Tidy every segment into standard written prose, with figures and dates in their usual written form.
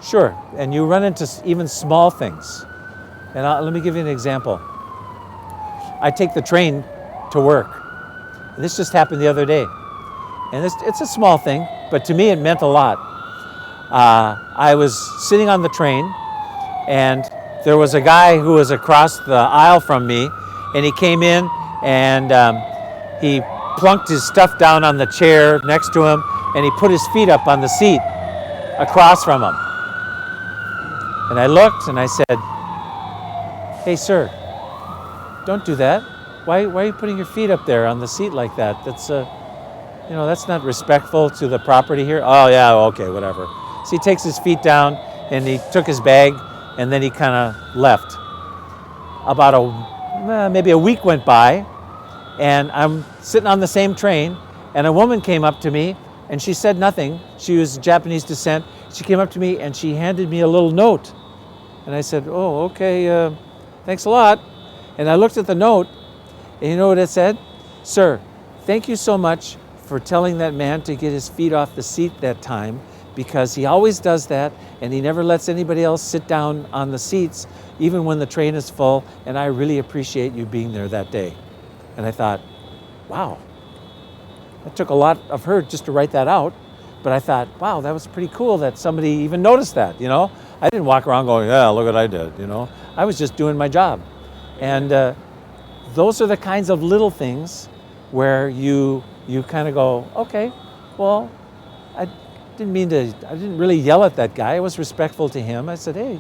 Sure, and you run into even small things. And let me give you an example. I take the train to work. And this just happened the other day. And it's a small thing, but to me it meant a lot. I was sitting on the train, and there was a guy who was across the aisle from me, and he came in and he plunked his stuff down on the chair next to him, and he put his feet up on the seat across from him. And I looked and I said, "Hey, sir, don't do that. Why are you putting your feet up there on the seat like that? That's that's not respectful to the property here." "Oh yeah, okay, whatever." So he takes his feet down and he took his bag and then he kind of left. About maybe a week went by, and I'm sitting on the same train, and a woman came up to me and she said nothing. She was Japanese descent. She came up to me and she handed me a little note. And I said, "Oh, okay, thanks a lot." And I looked at the note, and you know what it said? "Sir, thank you so much for telling that man to get his feet off the seat that time, because he always does that, and he never lets anybody else sit down on the seats, even when the train is full, and I really appreciate you being there that day." And I thought, wow, it took a lot of her just to write that out, but I thought, wow, that was pretty cool that somebody even noticed that, you know? I didn't walk around going, "Yeah, look what I did," you know? I was just doing my job. And those are the kinds of little things where you kind of go, okay, well, I didn't really yell at that guy. I was respectful to him. I said, "Hey,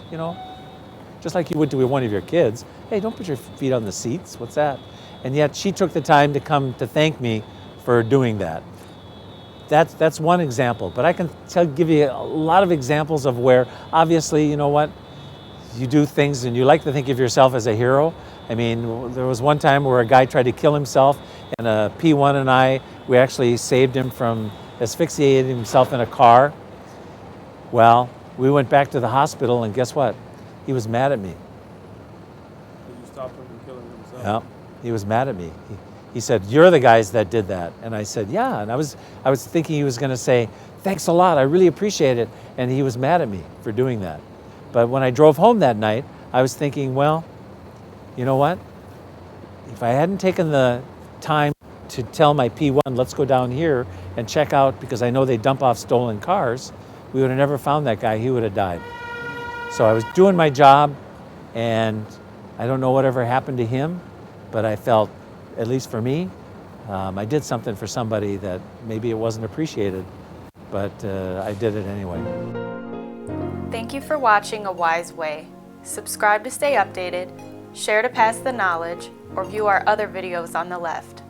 just like you would to one of your kids, hey, don't put your feet on the seats. What's that?" And yet she took the time to come to thank me for doing that. That's one example, but I can give you a lot of examples of where, obviously, you know what, you do things and you like to think of yourself as a hero. I mean, there was one time where a guy tried to kill himself, and a P1 and we actually saved him from asphyxiating himself in a car. Well, we went back to the hospital, and guess what? He was mad at me. Did you stop him from killing himself? Yeah, he was mad at me. He said, "You're the guys that did that." And I said, "Yeah." And I was thinking he was going to say, "Thanks a lot, I really appreciate it." And he was mad at me for doing that. But when I drove home that night, I was thinking, well, you know what? If I hadn't taken the time to tell my P1, "Let's go down here and check out," because I know they dump off stolen cars, we would have never found that guy. He would have died. So I was doing my job, and I don't know whatever happened to him, but I felt, at least for me, I did something for somebody that maybe it wasn't appreciated, but I did it anyway. Thank you for watching A Wise Way. Subscribe to stay updated, share to pass the knowledge, or view our other videos on the left.